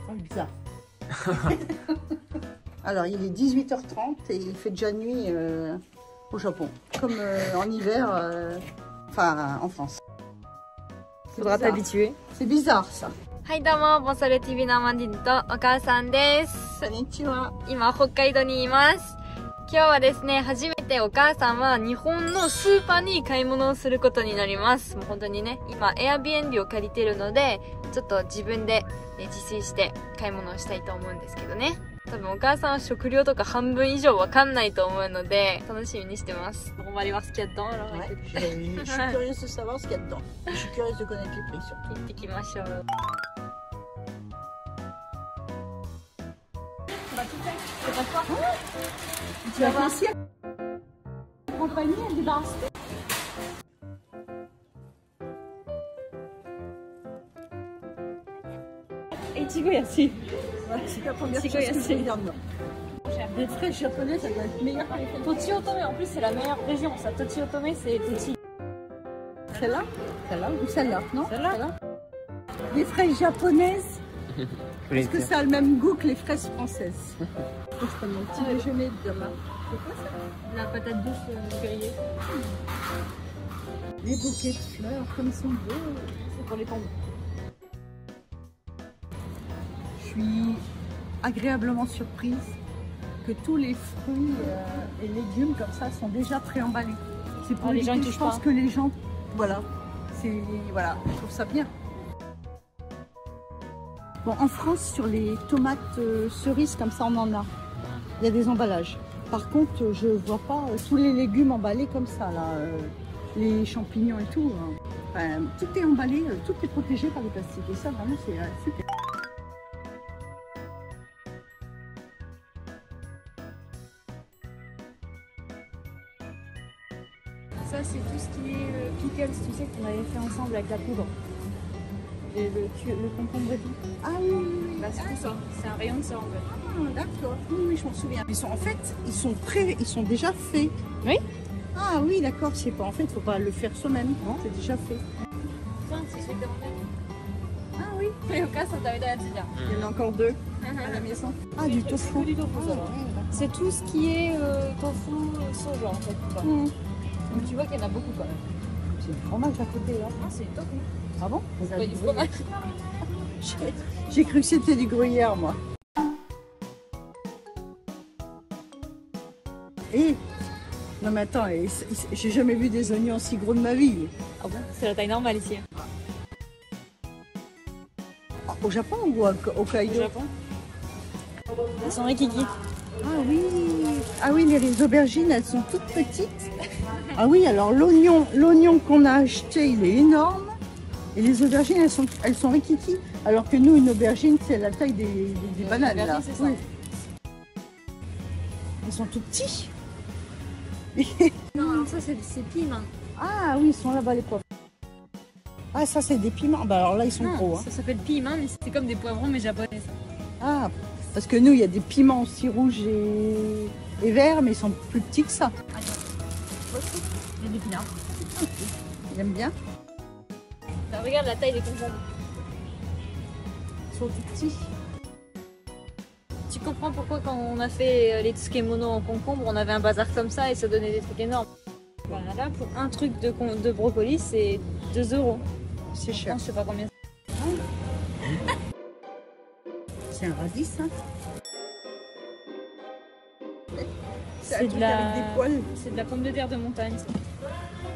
font bizarre. Alors, il est 18h30 et il fait déjà nuit au Japon. Comme en hiver, enfin en France. Faudra t'habituer. C'est bizarre ça. はい、どうも、ボソル TV のマンディンとお母さんです。こんにちは。今、北海道にいます。今日はですね、初めてお母さんは日本のスーパーに買い物をすることになります。もう本当にね、今、Airbnb を借りてるので、ちょっと自分で自炊して買い物をしたいと思うんですけどね。多分お母さんは食料とか半分以上わかんないと思うので、楽しみにしてます。On va aller voir ce qu'il y a dedans. Alors, Ouais, je suis curieuse de savoir ce qu'il y a dedans. Je suis curieuse de connaître les prix surtout. 行ってきましょう。Tu vas voir. Compagnie, elle débarrasse. Ichigo Yashi. Ouais, c'est la première chose que je regarde. Les frais japonais, ça doit être meilleur que les frais. Tochi Otome, en plus c'est la meilleure région. Ça, Tochi Otome, c'est Tochi. Celle-là? Celle-là ou celle-là? Non? Celle-là. Les fraises japonaises. Est-ce que ça a le même goût que les fraises françaises? Je prends mon petit déjeuner de demain. C'est quoi ça? La patate douce grillée. Les bouquets de fleurs, comme ils sont beaux. C'est pour les tombes. Je suis agréablement surprise que tous les fruits et légumes comme ça sont déjà préemballés. C'est pour les gens qui touchent je pense pas. que les gens, voilà, voilà, je trouve ça bien. Bon, en France, sur les tomates cerises comme ça, on en a. Il y a des emballages. Par contre, je vois pas tous les légumes emballés comme ça, là, les champignons et tout. Hein. Enfin, tout est emballé, tout est protégé par le plastique. Et ça, vraiment, c'est super. Ça, c'est tout ce qui est pickles, tu sais, qu'on avait fait ensemble avec la poudre. Et le concombre et tout. Ah oui, oui, oui. Bah, c'est tout ça. C'est un rayon de ça en fait. Ah, d'accord. Oui, oui, je m'en souviens. En fait, ils sont déjà faits. Oui. Ah oui, d'accord. C'est pas. En fait, il faut pas le faire soi-même. Non, c'est déjà fait. Tiens, c'est celui que Ah oui. il y Il y en a encore deux à la maison. Ah, du tofu. C'est tout ce qui est tofu soja en fait. Mmh. Donc tu vois qu'il y en a beaucoup quand même. C'est du fromage à côté là. Ah, c'est tofu. Ah bon? C'est pas du fromage. J'ai cru que c'était du gruyère, moi. Et non mais attends, j'ai jamais vu des oignons aussi gros de ma vie. Ah bon? C'est la taille normale ici. Au Japon ou au Hokkaido? Au Japon. Elles sont rikiki. Ah oui, les aubergines, elles sont toutes petites. Ah oui, alors l'oignon qu'on a acheté, il est énorme. Et les aubergines, elles sont rikiki. Alors que nous, une aubergine, c'est la taille des bananes. Là. C'est ça. Oui. Ils sont tout petits. Non, alors ça c'est piments. Ah oui, ils sont là-bas les poivrons. Ah ça c'est des piments. Bah alors là ils sont gros. Hein. Ça s'appelle piments, mais c'est comme des poivrons mais japonais. Ça. Ah, parce que nous il y a des piments aussi rouges et verts, mais ils sont plus petits que ça. Il y a des pinards. Il aime bien. Bah, regarde la taille des concombres. Ils sont tout petits. Tu comprends pourquoi quand on a fait les tsukemono en concombre, on avait un bazar comme ça et ça donnait des trucs énormes. Voilà, là pour un truc de brocoli c'est 2 €. C'est cher. Je sais pas combien. C'est un radis, hein. C'est de la... avec des poils. C'est de la pomme de terre de montagne. Ça.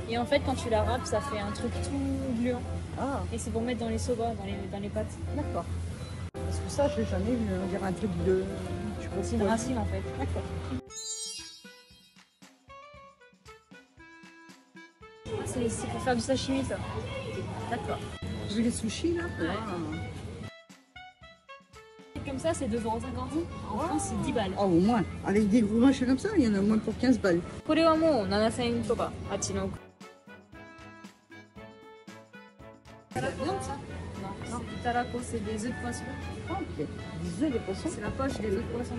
Et en fait quand tu la râpes ça fait un truc tout gluant. Ah, Et c'est pour mettre dans les soba, dans les pâtes. d'accord. Parce que ça, je l'ai jamais vu. On dirait un truc de. Je sais pas, C'est une racine en fait. D'accord. C'est pour faire du sashimi ça. D'accord. J'ai vu les sushis là. Ouais. Comme ça c'est 2,50 €. En France c'est 10 balles. Ah, au moins. Avec des gros machins comme ça, il y en a au moins pour 15 balles. これはもう7000円とかあっちの。C'est la viande ça? Non, tarako c'est des œufs de poisson. Ah, ok. Des œufs de poisson. C'est la poche des œufs de poisson.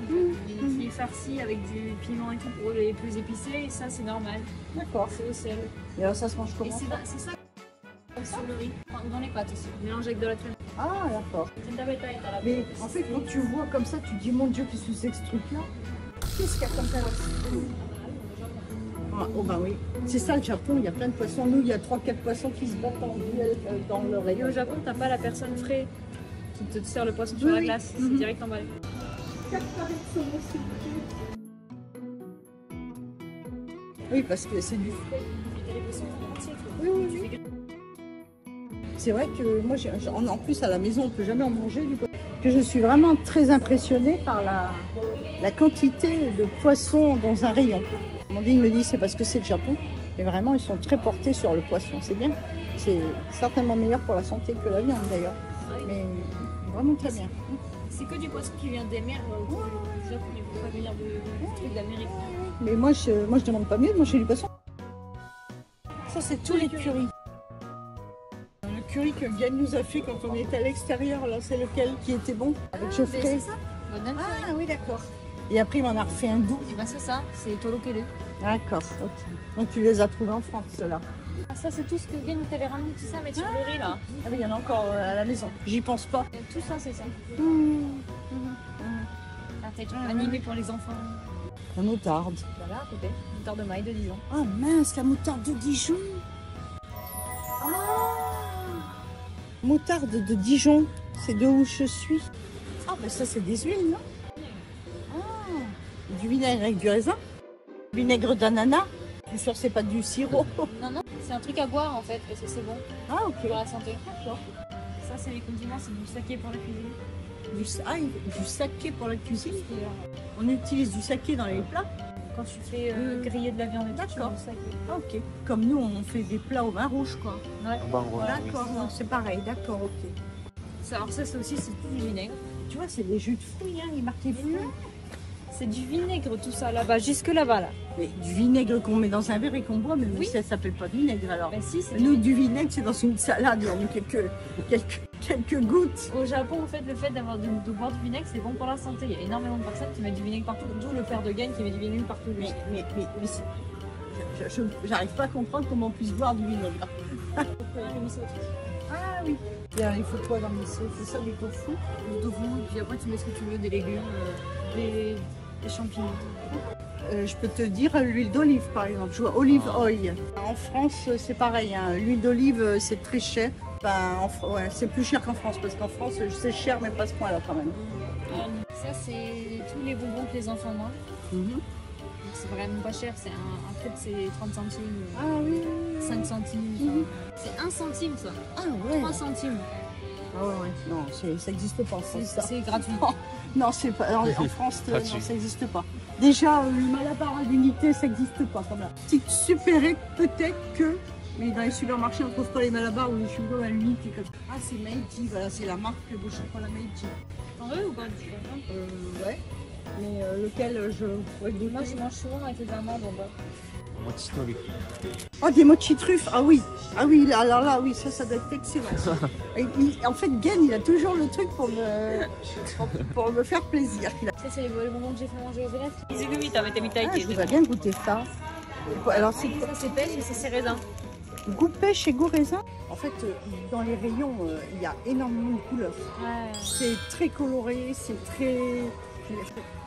Qui est farci avec du piment et tout pour les plus épicés et ça c'est normal. D'accord. C'est au sel. Et alors ça se mange Et comment? c'est ça. sur le riz, ou dans les pâtes aussi, mélangé avec de la crème. Ah, d'accord. Mais en fait, quand tu vois comme ça, tu te dis, mon Dieu, qu'est-ce que c'est que ce truc-là? Qu'est-ce qu'il y a comme ça? Ah, oh bah oui, c'est ça le Japon, il y a plein de poissons. Nous, il y a 3-4 poissons qui se battent en duel dans le Et rayon. au Japon, t'as pas la personne frais qui te sert le poisson sur la glace, c'est direct emballé. 4 carrés de saumon, s'il vous plaît. Oui, parce que c'est du frais. Oui, oui, oui. C'est vrai que moi, en plus à la maison, on ne peut jamais en manger du poisson. Que je suis vraiment très impressionnée par la quantité de poissons dans un rayon. Mon il me dit c'est parce que c'est le Japon. Mais vraiment, ils sont très portés sur le poisson. C'est bien. C'est certainement meilleur pour la santé que la viande d'ailleurs. Mais vraiment très bien. C'est que du poisson qui vient des mers du Japon, il ne peut pas venir de trucs d'Amérique. Mais moi, je demande pas mieux de manger du poisson. Ça, c'est tous les currys. Le curry que Yann nous a fait quand on était à l'extérieur, là, c'est lequel qui était bon? Avec Geoffrey. C'est ça. Ah oui, d'accord. Et après, il m'en a refait un doux. Et ben c'est ça, c'est Torokere. D'accord, ok. Donc tu les as trouvés en France, ceux-là. Ah, ça, c'est tout ce que Yann t'avait ramené, tout ça, mais sur le riz là. Ah oui, il y en a encore à la maison. J'y pense pas. Et tout ça, c'est ça. Ah, t'as animé pour les enfants. La moutarde. Voilà, à côté. Moutarde de maille de Dijon. Ah mince, la moutarde de Dijon. Ah, moutarde de Dijon, c'est de où je suis. Ah, ben ça, c'est des huiles, non? Ah, du vinaigre avec du raisin. Vinaigre d'ananas. Je suis sûre que c'est pas du sirop. Non, non, c'est un truc à boire en fait, parce que c'est bon Ah, ok. pour la santé. D'accord. Ça, c'est les condiments, c'est du saké pour la cuisine. Du saké pour la cuisine. On utilise du saké dans les plats. Quand tu fais griller de la viande et tout, tu D'accord. mets du saké. Ah, ok. Comme nous, on fait des plats au vin rouge, quoi. Ouais. D'accord, non, c'est pareil. D'accord, ok. Alors ça, c'est aussi, c'est tout du vinaigre. Tu vois, c'est des jus de fruits, hein. Il marque les fruits. C'est du vinaigre tout ça là-bas, jusque là-bas là. Mais du vinaigre qu'on met dans un verre et qu'on boit, mais Oui. ça s'appelle pas de vinaigre alors. Bah si, c'est Nous, du vinaigre, c'est dans une salade, on met quelques gouttes. Au Japon, en fait, le fait d'avoir de boire du vinaigre, c'est bon pour la santé. Il y a énormément de personnes qui mettent du vinaigre partout. D'où le père de Gagne qui met du vinaigre partout. Mais j'arrive pas à comprendre comment on puisse boire du vinaigre. Ah oui. Il faut quoi dans le miso? C'est ça, du tofu? Du tofu, puis après tu mets ce que tu veux, des légumes, des champignons. Je peux te dire l'huile d'olive par exemple, je vois olive oil. En France c'est pareil, hein. L'huile d'olive c'est très cher. Enfin, ouais, c'est plus cher qu'en France parce qu'en France c'est cher mais pas à ce point là quand même. Ça c'est tous les bonbons que les enfants mangent. C'est vraiment pas cher, c'est un truc c'est 30 centimes, Ah oui. 5 centimes, c'est 1 centime ça, Ah ouais. 3 centimes. Ah ouais, non, ça n'existe pas en France. Ça. C'est gratuit. Non, c'est pas. En France, non, ça n'existe pas. Déjà, le Malabar à l'unité, ça n'existe pas comme là. Petite supérette, peut-être que. Mais dans les supermarchés, on ne trouve pas les Malabar ou les chewing-gums à l'unité. Ah, c'est Meiji, voilà, c'est la marque de chocolat Meiji. T'en veux ou pas du chocolat? Ouais. Mais lequel je pourrais goûter? Moi, je mange souvent avec les amandes en bas. Oh, des mochi truffes. Ah oui, alors là, oui, ça doit être excellent. En fait, Gen, il a toujours le truc pour me faire plaisir. Ça, c'est les bonbons que j'ai fait manger aux élèves. Izugumi, Ah, je voudrais bien goûter ça. Alors, c'est ça, c'est pêche et ça, c'est raisin. goût pêche et goût raisin. En fait, dans les rayons, il y a énormément de couleurs. Ouais. C'est très coloré,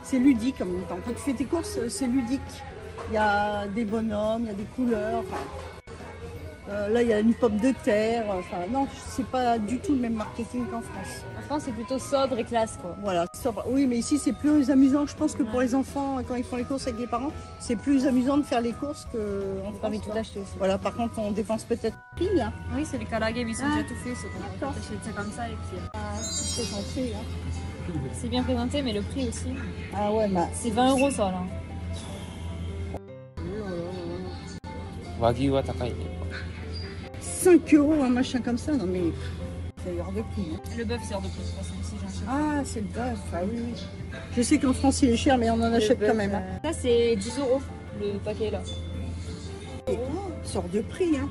c'est ludique en même temps. Quand tu fais tes courses, c'est ludique. Il y a des bonhommes, il y a des couleurs. Enfin, là, il y a une pomme de terre. Enfin, non, c'est pas du tout le même marketing qu'en France. En France, c'est plutôt sobre et classe, quoi. Voilà. Oui, mais ici, c'est plus amusant. Je pense que pour les enfants, quand ils font les courses avec les parents, c'est plus amusant de faire les courses qu'en J'ai pas envie de France. tout acheter aussi. Voilà, par contre, on dépense peut-être pile. Hein. Oui, c'est les karage, mais ils sont Ah. déjà tout faits. C'est qu'on t'achète ça comme ça et puis... C'est censé, hein. C'est bien présenté, mais le prix aussi. Ah ouais, bah. C'est 20 € ça, là. 和牛は高いね。 5 € un machin comme ça, non mais c'est hors de prix. Hein. Le bœuf, c'est hors de prix. Ça, c'est aussi, j'en achète. Ah, c'est le bœuf, ah oui, oui. Je sais qu'en France il est cher, mais on en achète quand même. Hein. Ça, c'est 10 € le paquet, là. C'est hors de prix, hein.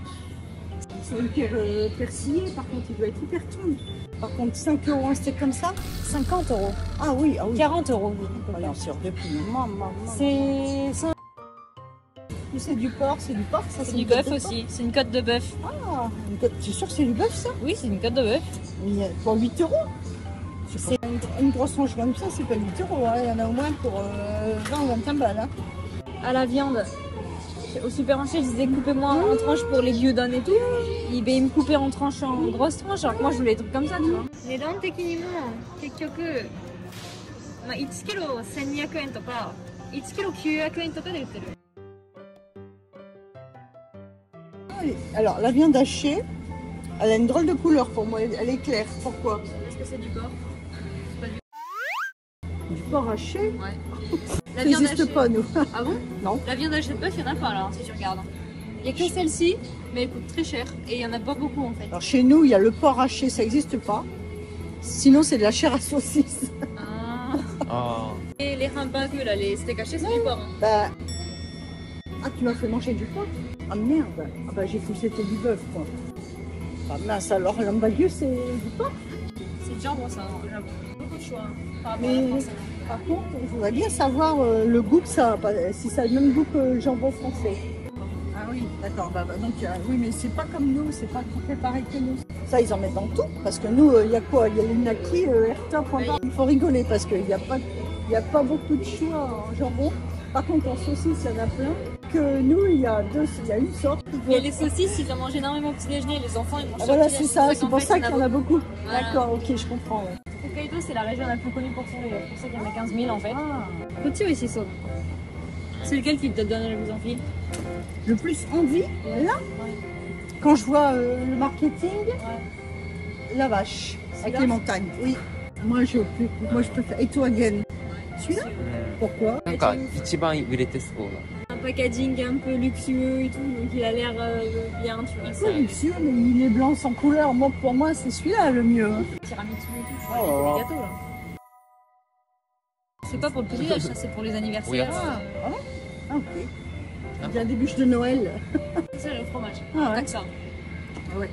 C'est hyper persillé, par contre, il doit être hyper tendre. Par contre, 5 € un steak comme ça? 50 €. Ah oui, ah oui. 40 €. Ah non, c'est hors de prix. Maman. C'est... Si c'est du porc, c'est du porc, ça C'est c'est du une côte bœuf de aussi. C'est une côte de bœuf. porc. Ah, c'est sûr que c'est du bœuf ça? Oui, c'est une côte de bœuf. Mais pour 8 euros. C'est une grosse tranche comme ça, c'est pas 8 euros. Hein. Il y en a au moins pour 20 ou 25 balles. Hein. À la viande. Au supermarché, je disais coupez-moi en tranches pour les gyudon et tout. Il me couper en tranches, en grosses tranches. Alors que moi, je voulais des trucs comme ça, tu vois. 値段的にも結局、まあ、1キロ1200円とか1キロ900円とかで売ってる。 Alors, la viande hachée, elle a une drôle de couleur pour moi. Elle est claire. Pourquoi? Est-ce que c'est du porc? Du porc haché? Ouais. La Ça viande n'existe hachée. pas, nous. Ah bon? Non. La viande hachée de bœuf, il n'y en a pas là, si tu regardes. Il n'y a que celle-ci, mais elle coûte très cher. Et il n'y en a pas beaucoup en fait. Alors, chez nous, il y a le porc haché, ça n'existe pas. Sinon, c'est de la chair à saucisse. Ah. あ Et les hamburgers là, les steaks hachés, c'est du porc. Hein. Bah... Ah, tu m'as fait manger du porc? Ah merde. Ah bah j'ai cru que c'était du bœuf, quoi. Ah mince, alors l'embalieu, c'est du porc? C'est du jambon ça, hein, j'avoue. Beaucoup de choix hein, par rapport à Mais la France. par contre, je voudrais bien savoir le goût que ça a, si ça a le même goût que le jambon français. Ah oui, d'accord. Bah, donc, oui, mais c'est pas comme nous, c'est pas tout fait pareil que nous. Ça, ils en mettent dans tout, parce que nous, il y a quoi? Il y a les Naki, Erta, Panda. Il faut rigoler, parce qu'il n'y a pas beaucoup de choix en jambon. Par contre, en saucisse, il y en a plein. Que nous, il y a une sorte. Et les saucisses, ils en mangent énormément au petit déjeuner. Les enfants, ils mangent Ah, voilà, sur c'est le ça, petit c'est pour ça qu'il y en a beaucoup. Voilà. D'accord, ok, je comprends. Ouais. Hokkaido, c'est la région la plus connue pour son lait. C'est pour ça qu'il y en a 15 000 en fait. Ah. Petit aussi, ça. C'est lequel qui te donne le plus envie? Le plus envie, là, quand je vois le marketing, la vache, avec les montagnes. Oui, moi je préfère. Et toi, Gwen? Celui-là? Pourquoi? なんか一番売れてそうな。 Un packaging un peu luxueux et tout, donc il a l'air bien, tu vois. C'est luxueux, mais il est blanc sans couleur. Moi, pour moi, c'est celui-là le mieux. Tiramisu et tout, tu Oh là vois, là. les gâteaux là. C'est pas pour le petit-déj, ça c'est pour les anniversaires. Ah, ok. Il y a des bûches de Noël. C'est ça le fromage. Ah ouais. Pas que ça. Ouais.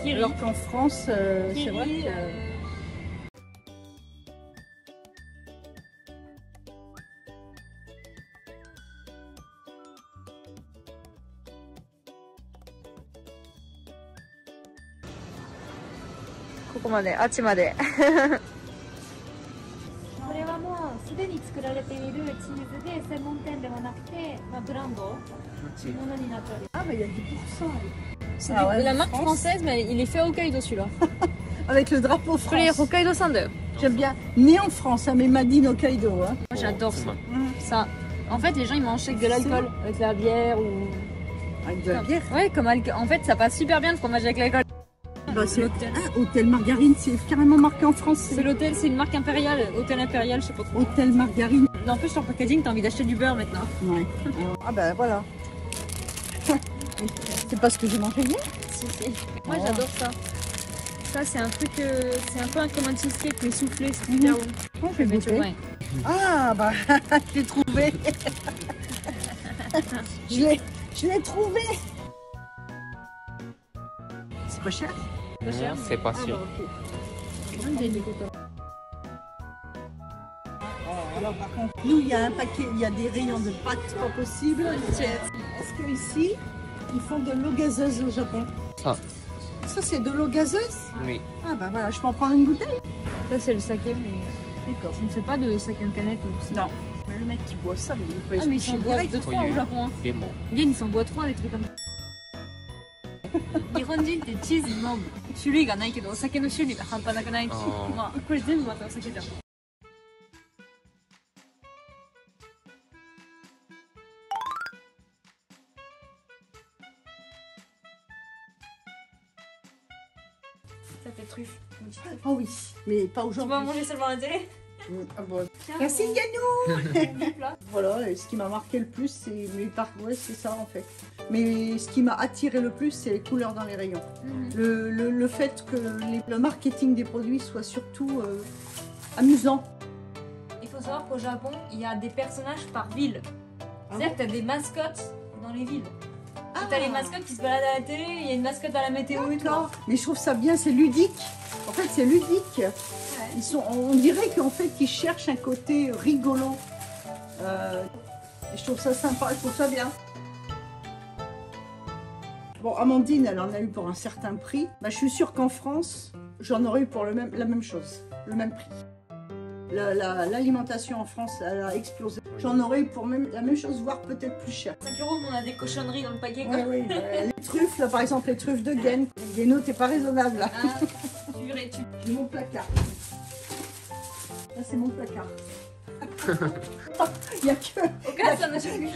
Kiri. Alors qu'en France, c'est vrai Kiri, que...ここまで、あっちまで。これはもうすでに作られているチーズで専門店ではなくて、まあ、ブランドのものになっております。 Ah, mais il y a 10%. C'est Ah ouais, la marque France. française, mais il est fait à Hokkaido celui-là. Avec le drapeau これ France. Hokkaido Sand. J'aime bien. Né en France, hein, mais Madine Hokkaido. Hein. Moi j'adore ça. う Ça. En fait, les gens ils mangent avec de l'alcool, avec la bière ou. Avec de la bière. Ouais, comme en fait, ça passe super bien le fromage avec l'alcool. Bah, c'est Hôtel Margarine, c'est carrément marqué en France. C'est l'hôtel, c'est une marque impériale, hôtel impérial, je sais pas trop. Hôtel Margarine. En plus, sur le packaging, t'as envie d'acheter du beurre maintenant. Ouais. Ah ben voilà. C'est pas ce que j'ai mangé hier. Si, si. Moi Oh. j'adore ça. Ça, c'est un truc, c'est un peu comme un cheesecake mais soufflé, c'est super bon. Oh, je vais Mais tu goûter. vois, ouais. Ah bah je l'ai trouvé. je l'ai trouvé. C'est pas cher? pas cher. C'est pas Ah sûr. bah ok. Alors par contre, nous il y a un paquet, il y a des rayons de pâtes pas possible. Est-ce que ici ils font de l'eau gazeuse au Japon? Ah. Ça c'est de l'eau gazeuse? Oui. Ah bah voilà, je peux en prendre une bouteille? Ça, c'est le saké, mais D'accord. je ne fais pas de saké en canette ou ça. Non. Mais le mec qui boit ça, il peut Ah, mais ils s'en boivent direct. 2-3 au Japon. Hein. でも Bien, ils s'en boivent 3 des trucs comme ça. 日本人ってチーズの種類がないけどお酒の種類が半端なくないし、あーまあこれ全部またお酒じゃん。Ça fait truffe. Ah oui, mais pas Tu aujourd'hui. vas manger seulement à la télé? Ah bon. Merci Yannou. Voilà, et ce qui m'a marqué le plus, c'est ouais, c'est ça en fait. Mais ce qui m'a attiré le plus, c'est les couleurs dans les rayons. Le fait que le marketing des produits soit surtout amusant. Il faut savoir qu'au Japon, il y a des personnages par ville. C'est-à-dire que tu as des mascottes dans les villes. Tu as les mascottes qui se baladent à la télé, il y a une mascotte à la météo et tout. D'accord. Mais je trouve ça bien, c'est ludique. En fait, c'est ludique. On dirait qu'en fait, ils cherchent un côté rigolo. Et je trouve ça sympa, je trouve ça bien. Bon, Amandine, elle en a eu pour un certain prix. Bah, je suis sûre qu'en France, j'en aurais eu pour la même chose, le même prix. L'alimentation en France, elle a explosé. J'en aurais eu pour la même chose, voire peut-être plus cher. 5 euros, mais on a des cochonneries dans le paquet, quoi. Oui, les truffes, là, par exemple, les truffes de Guen. Guéno, t'es pas raisonnable, là. Ah, J'ai mon placard. Là, c'est mon placard. Il y a que... お母さんの食費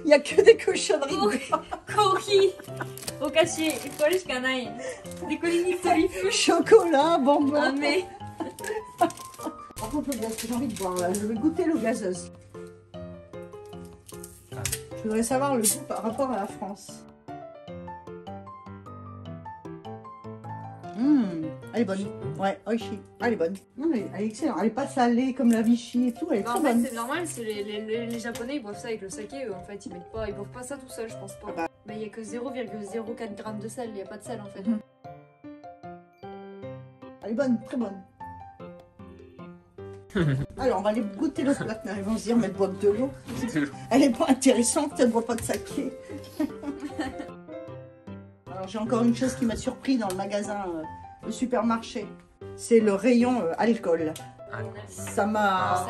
Il y a que des cochonneries. コーヒーお菓子これしかないでこれにトリュフ Chocolat, bonbons. 飴 Par contre, le gaz, j'ai envie de boire. Je vais goûter l'eau gazeuse. Je voudrais savoir le goût par rapport à la France. Elle est bonne. Ouais, Oishi. Elle est bonne. Non, elle est excellente. Elle est pas salée comme la Vichy et tout. Elle est très En fait, bonne. c'est normal, c'est les Japonais ils boivent ça avec le saké, en fait ils boivent pas ça tout seul, je pense pas. Ah bah. Mais il y a que 0,04 g de sel, il y a pas de sel en fait. Elle est bonne, très bonne. Alors, on va aller goûter l'autre Platner. Ils vont se dire, mais elle boit que de l'eau. Elle est pas intéressante, elle boit pas de saké. Alors, j'ai encore une chose qui m'a surpris dans le magasin, le supermarché. C'est le rayon alcool. Ça m'a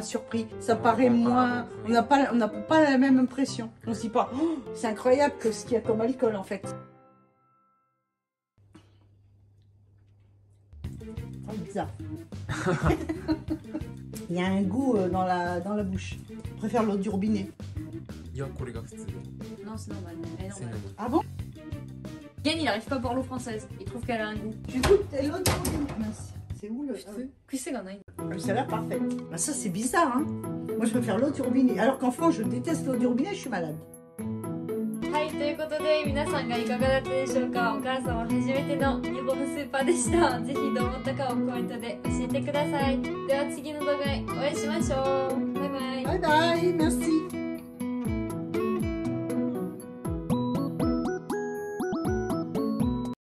surpris. Ça paraît moins... On n'a pas la même impression. On se dit pas, oh, c'est incroyable que ce qu'il y a comme alcool en fait. Oh, bizarre. Il y a un goût dans la bouche. Je préfère l'eau du robinet. いや、これが普通。 Non, c'est normal. Elle est C'est normale. normal. Ah bon? Yann il arrive pas à boire l'eau française, il trouve qu'elle a un goût. Je goûte l'eau du robinet. Mince. C'est où le... Ça a l'air parfait. Bah ça c'est bizarre hein. Moi je préfère l'eau du robinet. Alors qu'en France je déteste l'eau du robinet, je suis malade. はい、ということで皆さんがいかがだったでしょうか。お母さんは初めての日本のスーパーでした。ぜひどう思ったかをコメントで教えてください。では次の動画でお会いしましょう。バイバイ。Bye bye, merci.